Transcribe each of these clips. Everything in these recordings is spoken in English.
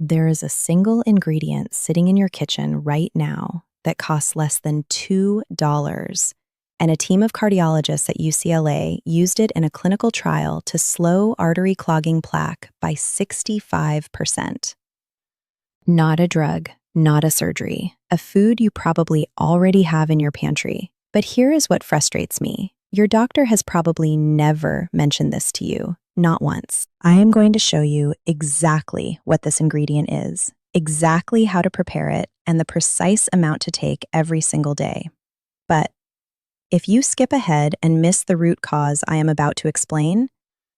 There is a single ingredient sitting in your kitchen right now that costs less than $2, and a team of cardiologists at UCLA used it in a clinical trial to slow artery-clogging plaque by 65%. Not a drug, not a surgery, a food you probably already have in your pantry. But here is what frustrates me. Your doctor has probably never mentioned this to you, not once. I am going to show you exactly what this ingredient is, exactly how to prepare it, and the precise amount to take every single day. But if you skip ahead and miss the root cause I am about to explain,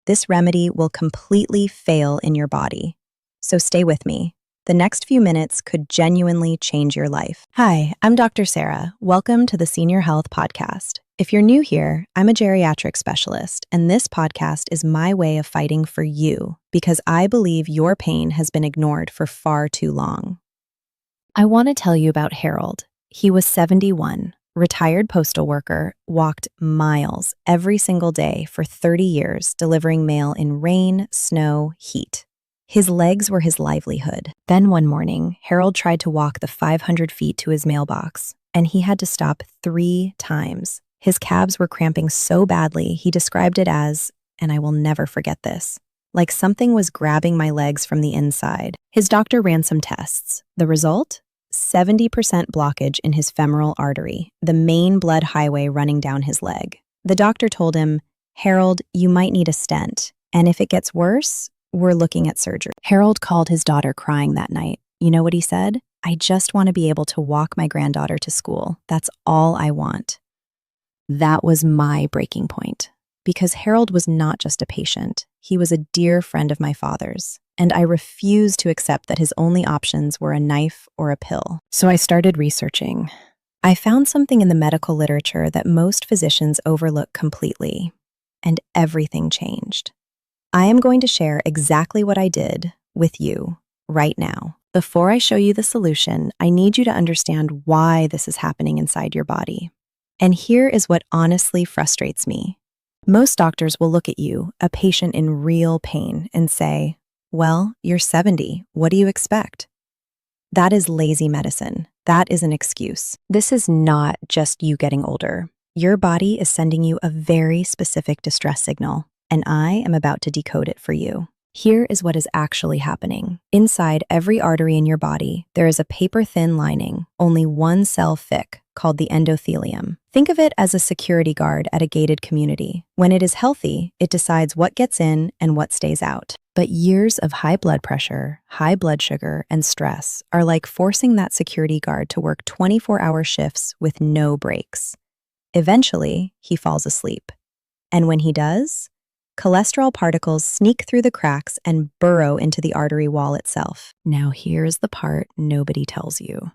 this remedy will completely fail in your body. So stay with me. The next few minutes could genuinely change your life. Hi, I'm Dr. Sarah. Welcome to the Senior Health Podcast. If you're new here, I'm a geriatric specialist, and this podcast is my way of fighting for you because I believe your pain has been ignored for far too long. I want to tell you about Harold. He was 71, retired postal worker, walked miles every single day for 30 years, delivering mail in rain, snow, heat. His legs were his livelihood. Then one morning, Harold tried to walk the 500 feet to his mailbox, and he had to stop 3 times. His calves were cramping so badly, he described it as, and I will never forget this, like something was grabbing my legs from the inside. His doctor ran some tests. The result? 70% blockage in his femoral artery, the main blood highway running down his leg. The doctor told him, "Harold, you might need a stent, and if it gets worse, we're looking at surgery." Harold called his daughter crying that night. You know what he said? "I just want to be able to walk my granddaughter to school. That's all I want." That was my breaking point, because Harold was not just a patient. He was a dear friend of my father's, and I refused to accept that his only options were a knife or a pill. So I started researching. I found something in the medical literature that most physicians overlook completely, and everything changed. I am going to share exactly what I did with you right now. Before I show you the solution, I need you to understand why this is happening inside your body. And here is what honestly frustrates me. Most doctors will look at you, a patient in real pain, and say, "Well, you're 70. What do you expect?" That is lazy medicine. That is an excuse. This is not just you getting older. Your body is sending you a very specific distress signal, and I am about to decode it for you. Here is what is actually happening. Inside every artery in your body, there is a paper-thin lining, only 1 cell thick, called the endothelium. Think of it as a security guard at a gated community. When it is healthy, it decides what gets in and what stays out. But years of high blood pressure, high blood sugar, and stress are like forcing that security guard to work 24-hour shifts with no breaks. Eventually, he falls asleep. And when he does, cholesterol particles sneak through the cracks and burrow into the artery wall itself. Now here's the part nobody tells you.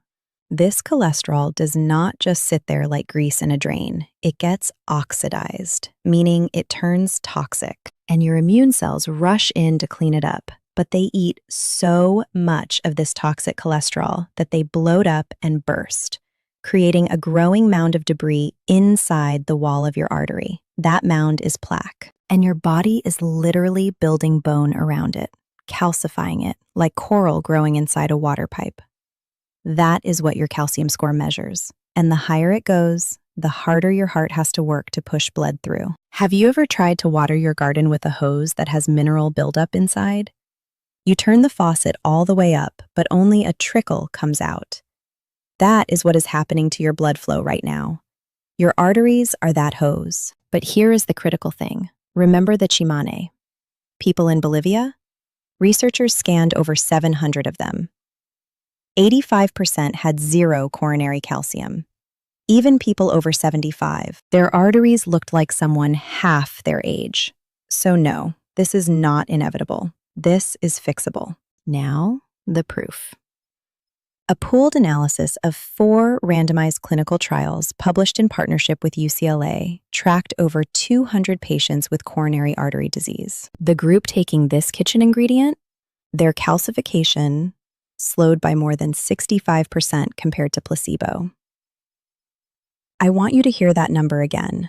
This cholesterol does not just sit there like grease in a drain. It gets oxidized, meaning it turns toxic, and your immune cells rush in to clean it up. But they eat so much of this toxic cholesterol that they bloat up and burst, creating a growing mound of debris inside the wall of your artery. That mound is plaque, and your body is literally building bone around it, calcifying it like coral growing inside a water pipe. That is what your calcium score measures. And the higher it goes, the harder your heart has to work to push blood through. Have you ever tried to water your garden with a hose that has mineral buildup inside? You turn the faucet all the way up, but only a trickle comes out. That is what is happening to your blood flow right now. Your arteries are that hose. But here is the critical thing. Remember the chimane. People in Bolivia? Researchers scanned over 700 of them. 85% had 0 coronary calcium. Even people over 75, their arteries looked like someone half their age. So no, this is not inevitable. This is fixable. Now, the proof. A pooled analysis of 4 randomized clinical trials published in partnership with UCLA tracked over 200 patients with coronary artery disease. The group taking this kitchen ingredient, their calcification slowed by more than 65% compared to placebo. I want you to hear that number again,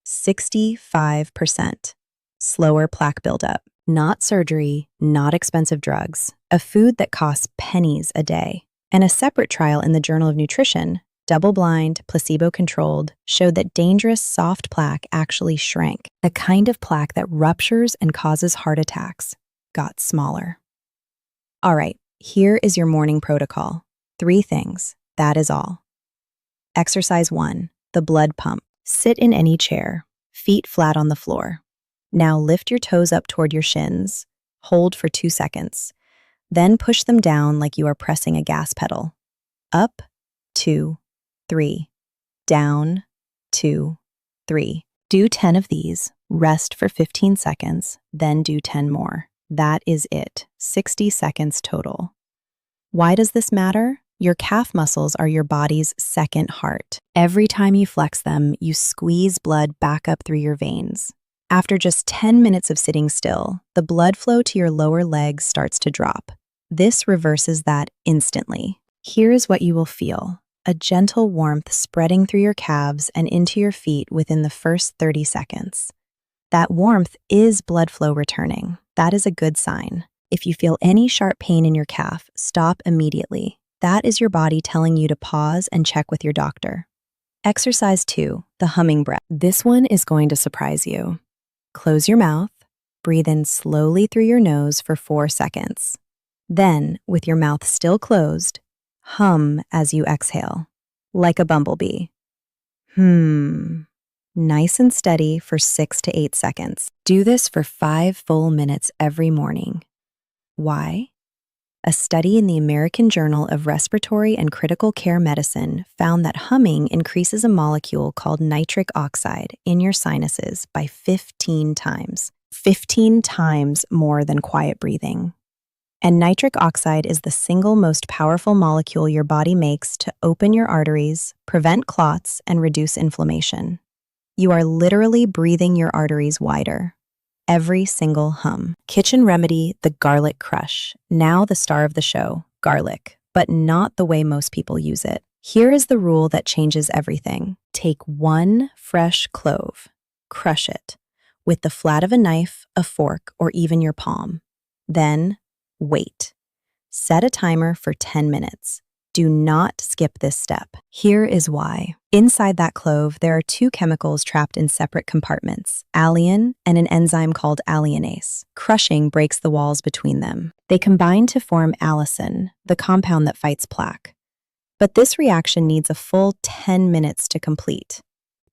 65%. slower plaque buildup. Not surgery, not expensive drugs, a food that costs pennies a day. And a separate trial in the Journal of Nutrition, double-blind, placebo-controlled, showed that dangerous soft plaque actually shrank. The kind of plaque that ruptures and causes heart attacks got smaller. All right, here is your morning protocol. 3 things, that is all. Exercise 1, the blood pump. Sit in any chair, feet flat on the floor. Now lift your toes up toward your shins, hold for 2 seconds, then push them down like you are pressing a gas pedal. Up, 2, 3, down, 2, 3. Do 10 of these, rest for 15 seconds, then do 10 more. That is it, 60 seconds total. Why does this matter? Your calf muscles are your body's second heart. Every time you flex them, you squeeze blood back up through your veins. After just 10 minutes of sitting still, the blood flow to your lower legs starts to drop. This reverses that instantly. Here is what you will feel: a gentle warmth spreading through your calves and into your feet within the first 30 seconds. That warmth is blood flow returning. That is a good sign. If you feel any sharp pain in your calf, stop immediately. That is your body telling you to pause and check with your doctor. Exercise 2, the humming breath. This one is going to surprise you. Close your mouth, breathe in slowly through your nose for 4 seconds. Then, with your mouth still closed, hum as you exhale, like a bumblebee. Nice and steady for 6 to 8 seconds. Do this for 5 full minutes every morning. Why? A study in the American Journal of Respiratory and Critical Care Medicine found that humming increases a molecule called nitric oxide in your sinuses by 15 times. 15 times more than quiet breathing. And nitric oxide is the single most powerful molecule your body makes to open your arteries, prevent clots, and reduce inflammation. You are literally breathing your arteries wider. Every single hum. Kitchen remedy, the garlic crush. Now the star of the show, garlic, but not the way most people use it. Here is the rule that changes everything. Take 1 fresh clove, crush it with the flat of a knife, a fork, or even your palm. Then wait. Set a timer for 10 minutes. Do not skip this step. Here is why. Inside that clove, there are 2 chemicals trapped in separate compartments, alliin and an enzyme called alliinase. Crushing breaks the walls between them. They combine to form allicin, the compound that fights plaque. But this reaction needs a full 10 minutes to complete.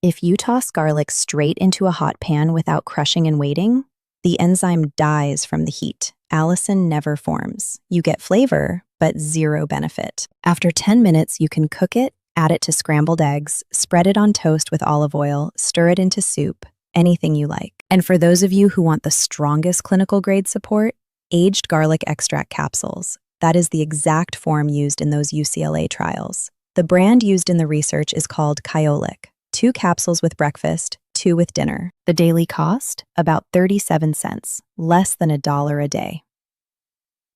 If you toss garlic straight into a hot pan without crushing and waiting, the enzyme dies from the heat. Allicin never forms. You get flavor, but 0 benefit. After 10 minutes, you can cook it, add it to scrambled eggs, spread it on toast with olive oil, stir it into soup, anything you like. And for those of you who want the strongest clinical grade support, aged garlic extract capsules. That is the exact form used in those UCLA trials. The brand used in the research is called Cardiologist. 2 capsules with breakfast, 2 with dinner. The daily cost? About 37 cents, less than $1 a day.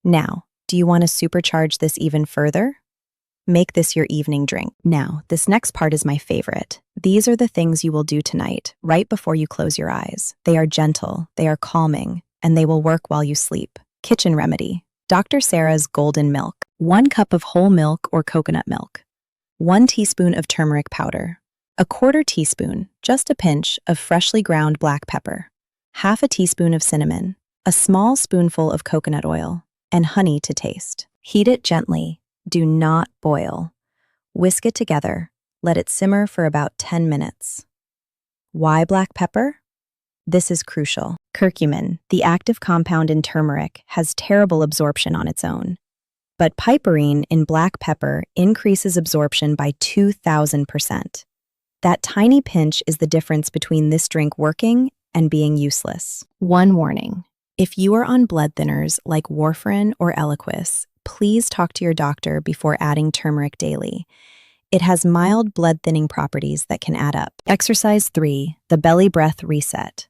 Now, do you want to supercharge this even further? Make this your evening drink. Now, this next part is my favorite. These are the things you will do tonight, right before you close your eyes. They are gentle, they are calming, and they will work while you sleep. Kitchen remedy. Dr. Sarah's golden milk. 1 cup of whole milk or coconut milk. 1 teaspoon of turmeric powder. 1/4 teaspoon, just a pinch, of freshly ground black pepper. 1/2 teaspoon of cinnamon. A small spoonful of coconut oil. And honey to taste. Heat it gently. Do not boil. Whisk it together. Let it simmer for about 10 minutes. Why black pepper? This is crucial. Curcumin, the active compound in turmeric, has terrible absorption on its own. But piperine in black pepper increases absorption by 2,000%. That tiny pinch is the difference between this drink working and being useless. One warning. If you are on blood thinners like warfarin or Eliquis, please talk to your doctor before adding turmeric daily. It has mild blood thinning properties that can add up. Exercise 3, the belly breath reset.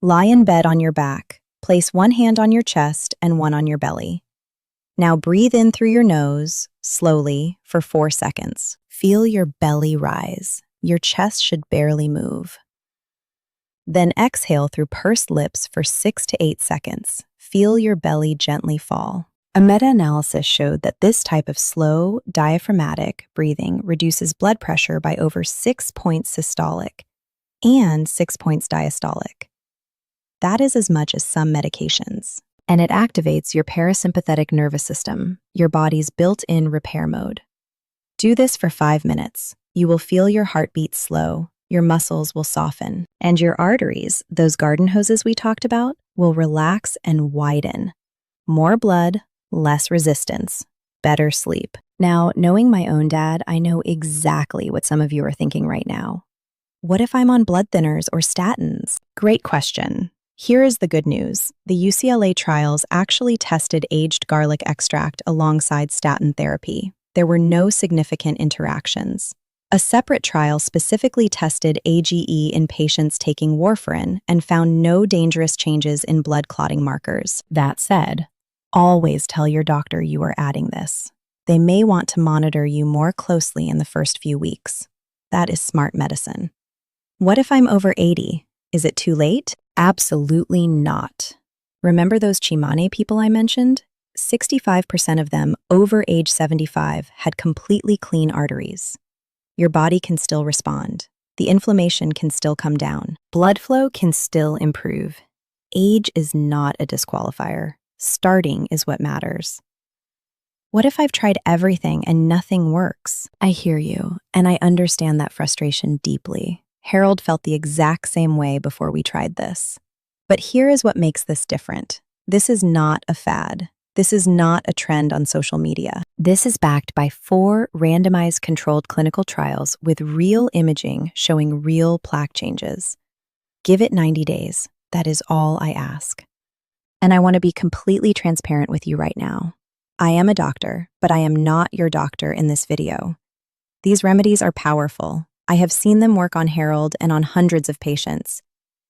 Lie in bed on your back. Place 1 hand on your chest and 1 on your belly. Now breathe in through your nose, slowly, for 4 seconds. Feel your belly rise. Your chest should barely move. Then exhale through pursed lips for 6 to 8 seconds. Feel your belly gently fall. A meta-analysis showed that this type of slow, diaphragmatic breathing reduces blood pressure by over 6 points systolic and 6 points diastolic. That is as much as some medications. And it activates your parasympathetic nervous system, your body's built-in repair mode. Do this for 5 minutes. You will feel your heartbeat slow, your muscles will soften, and your arteries, those garden hoses we talked about, will relax and widen. More blood, less resistance, better sleep. Now, knowing my own dad, I know exactly what some of you are thinking right now. What if I'm on blood thinners or statins? Great question. Here is the good news. The UCLA trials actually tested aged garlic extract alongside statin therapy. There were no significant interactions. A separate trial specifically tested AGE in patients taking warfarin and found no dangerous changes in blood clotting markers. That said, always tell your doctor you are adding this. They may want to monitor you more closely in the first few weeks. That is smart medicine. What if I'm over 80? Is it too late? Absolutely not. Remember those Chimane people I mentioned? 65% of them over age 75 had completely clean arteries. Your body can still respond. The inflammation can still come down. Blood flow can still improve. Age is not a disqualifier. Starting is what matters. What if I've tried everything and nothing works? I hear you, and I understand that frustration deeply. Harold felt the exact same way before we tried this. But here is what makes this different. This is not a fad. This is not a trend on social media. This is backed by 4 randomized controlled clinical trials with real imaging showing real plaque changes. Give it 90 days. That is all I ask. And I want to be completely transparent with you right now. I am a doctor, but I am not your doctor in this video. These remedies are powerful. I have seen them work on Harold and on hundreds of patients,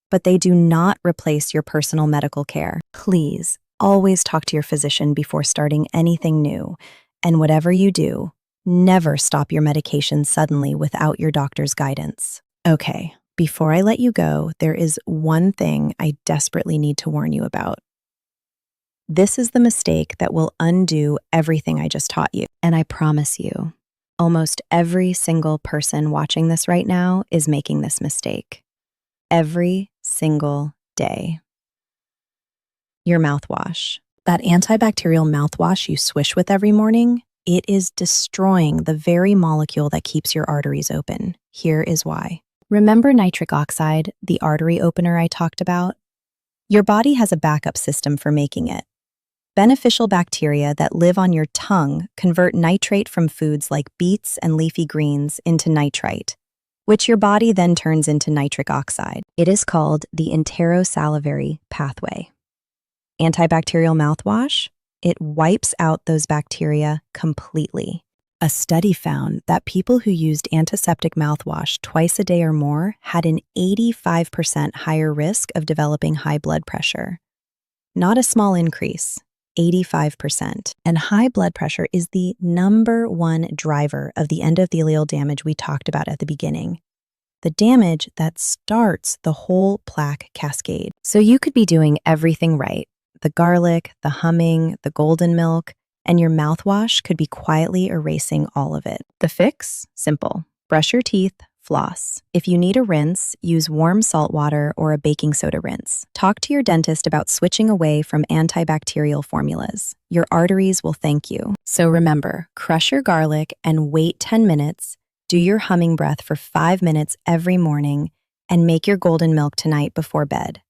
but they do not replace your personal medical care. Please, always talk to your physician before starting anything new, and whatever you do, never stop your medication suddenly without your doctor's guidance. Okay, before I let you go, there is one thing I desperately need to warn you about. This is the mistake that will undo everything I just taught you, and I promise you, almost every single person watching this right now is making this mistake. Every single day. Your mouthwash. That antibacterial mouthwash you swish with every morning, it is destroying the very molecule that keeps your arteries open. Here is why. Remember nitric oxide, the artery opener I talked about? Your body has a backup system for making it. Beneficial bacteria that live on your tongue convert nitrate from foods like beets and leafy greens into nitrite, which your body then turns into nitric oxide. It is called the enterosalivary pathway. Antibacterial mouthwash, it wipes out those bacteria completely. A study found that people who used antiseptic mouthwash twice a day or more had an 85% higher risk of developing high blood pressure. Not a small increase. 85%. And high blood pressure is the #1 driver of the endothelial damage we talked about at the beginning. The damage that starts the whole plaque cascade. So you could be doing everything right. The garlic, the humming, the golden milk, and your mouthwash could be quietly erasing all of it. The fix? Simple. Brush your teeth, floss. If you need a rinse, use warm salt water or a baking soda rinse. Talk to your dentist about switching away from antibacterial formulas. Your arteries will thank you. So remember, crush your garlic and wait 10 minutes, do your humming breath for 5 minutes every morning, and make your golden milk tonight before bed.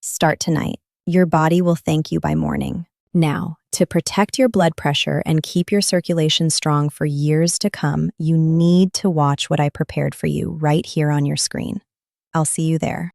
Start tonight. Your body will thank you by morning. Now, to protect your blood pressure and keep your circulation strong for years to come, you need to watch what I prepared for you right here on your screen. I'll see you there.